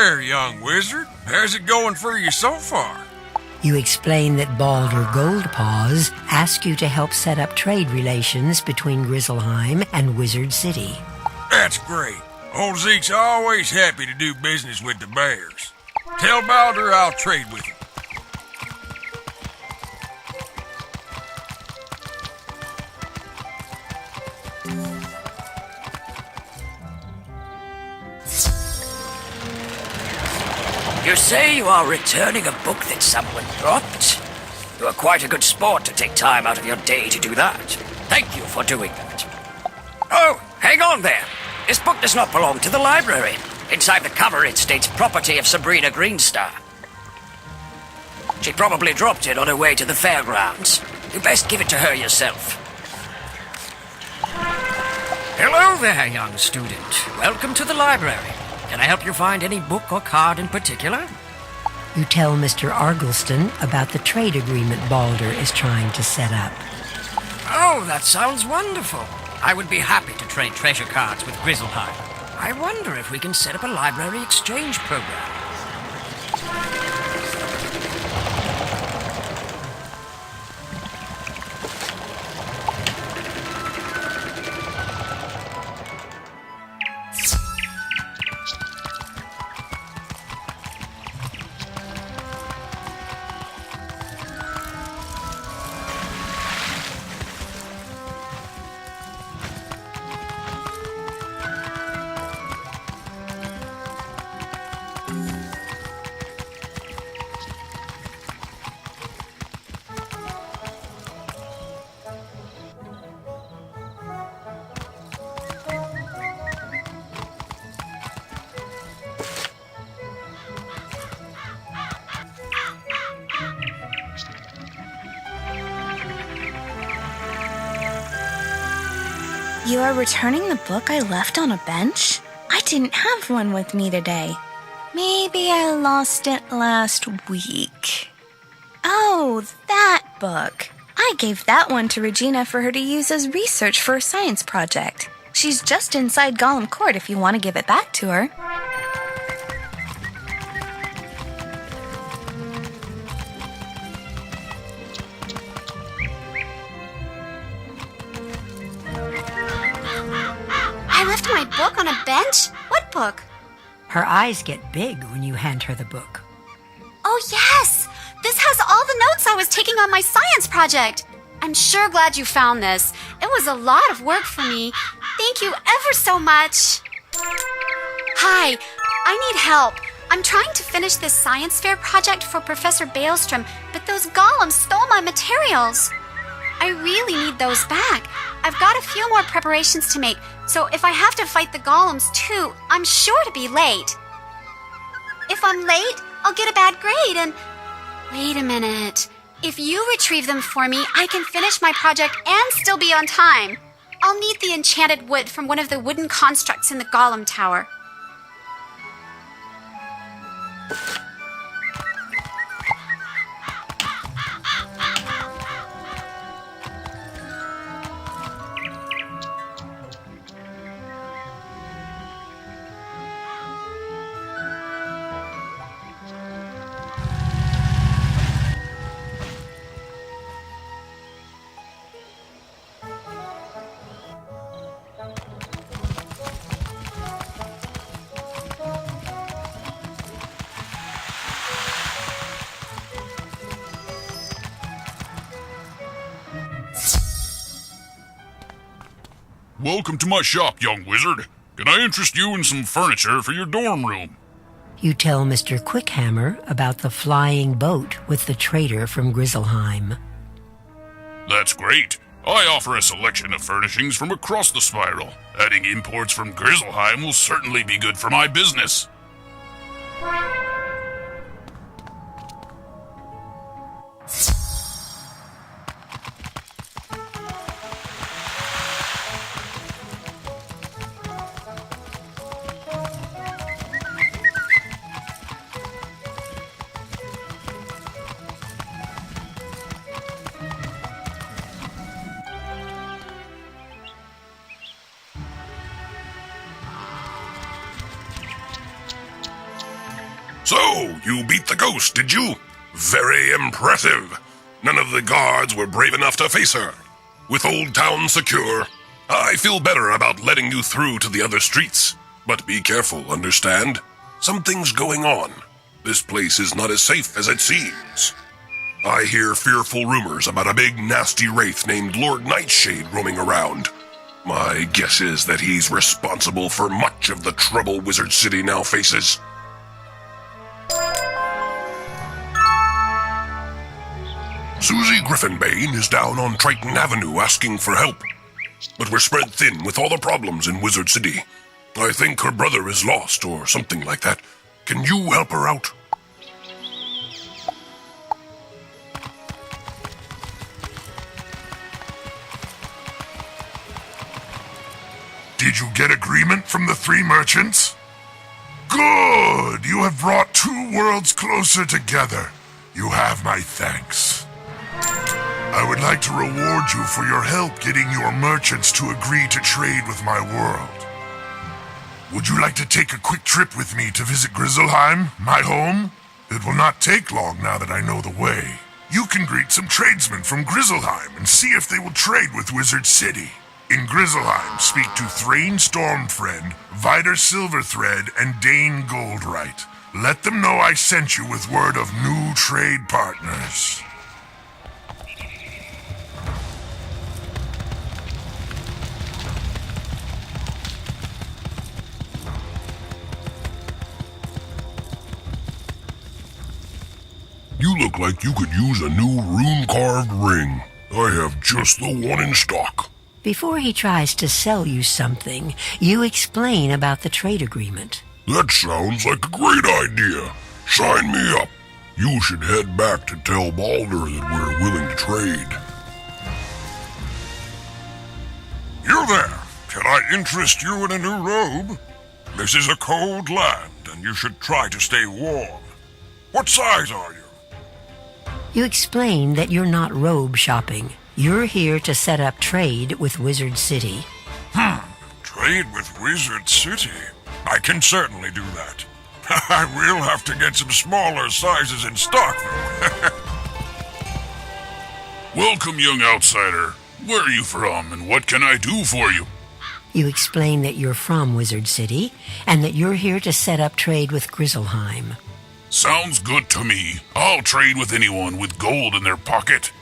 there, young wizard. How's it going for you so far? You explain that Balder Goldpaws asked you to help set up trade relations between Grizzleheim and Wizard City. That's great. Old Zeke's always happy to do business with the bears. Tell Balder I'll trade with him. You say you are returning a book that someone dropped? You are quite a good sport to take time out of your day to do that. Thank you for doing that. Oh, hang on there. This book does not belong to the library. Inside the cover it states property of Sabrina Greenstar. She probably dropped it on her way to the fairgrounds. You best give it to her yourself. Hello there, young student. Welcome to the library. Can I help you find any book or card in particular? You tell Mr. Argleston about the trade agreement Balder is trying to set up. Oh, that sounds wonderful. I would be happy to trade treasure cards with Grizzleheim. I wonder if we can set up a library exchange program. You are returning the book I left on a bench? I didn't have one with me today. Maybe I lost it last week. Oh, that book. I gave that one to Regina for her to use as research for a science project. She's just inside Gollum Court if you want to give it back to her. I left my book on a bench? What book? Her eyes get big when you hand her the book. Oh, yes! This has all the notes I was taking on my science project. I'm sure glad you found this. It was a lot of work for me. Thank you ever so much. Hi, I need help. I'm trying to finish this science fair project for Professor Baelstrom, but those golems stole my materials. I really need those back. I've got a few more preparations to make, so if I have to fight the golems too, I'm sure to be late. If I'm late, I'll get a bad grade and... Wait a minute. If you retrieve them for me, I can finish my project and still be on time. I'll need the enchanted wood from one of the wooden constructs in the Golem Tower. Welcome to my shop, young wizard. Can I interest you in some furniture for your dorm room? You tell Mr. Quickhammer about the flying boat with the trader from Grizzleheim. That's great. I offer a selection of furnishings from across the spiral. Adding imports from Grizzleheim will certainly be good for my business. So, you beat the ghost, did you? Very impressive. None of the guards were brave enough to face her. With Old Town secure, I feel better about letting you through to the other streets. But be careful, understand? Something's going on. This place is not as safe as it seems. I hear fearful rumors about a big nasty wraith named Lord Nightshade roaming around. My guess is that he's responsible for much of the trouble Wizard City now faces. Susie Griffinbane is down on Triton Avenue asking for help. But we're spread thin with all the problems in Wizard City. I think her brother is lost or something like that. Can you help her out? Did you get agreement from the 3 merchants? Good! You have brought 2 worlds closer together. You have my thanks. I would like to reward you for your help getting your merchants to agree to trade with my world. Would you like to take a quick trip with me to visit Grizzleheim, my home? It will not take long now that I know the way. You can greet some tradesmen from Grizzleheim and see if they will trade with Wizard City. In Grizzleheim, speak to Thrain Stormfriend, Vider Silverthread, and Dane Goldright. Let them know I sent you with word of new trade partners. You look like you could use a new rune-carved ring. I have just the one in stock. Before he tries to sell you something, you explain about the trade agreement. That sounds like a great idea. Sign me up. You should head back to tell Balder that we're willing to trade. You there. Can I interest you in a new robe? This is a cold land, and you should try to stay warm. What size are you? You explain that you're not robe shopping. You're here to set up trade with Wizard City. Trade with Wizard City? I can certainly do that. I will have to get some smaller sizes in stock, though. Welcome, young outsider. Where are you from, and what can I do for you? You explain that you're from Wizard City, and that you're here to set up trade with Grizzleheim. Sounds good to me. I'll trade with anyone with gold in their pocket.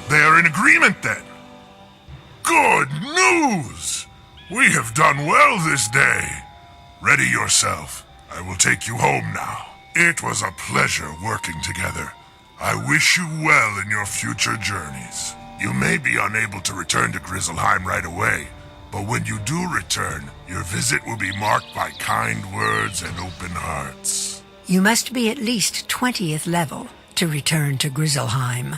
They are in agreement then. Good news! We have done well this day. Ready yourself. I will take you home now. It was a pleasure working together. I wish you well in your future journeys. You may be unable to return to Grizzleheim right away, but when you do return, your visit will be marked by kind words and open hearts. You must be at least 20th level to return to Grizzleheim.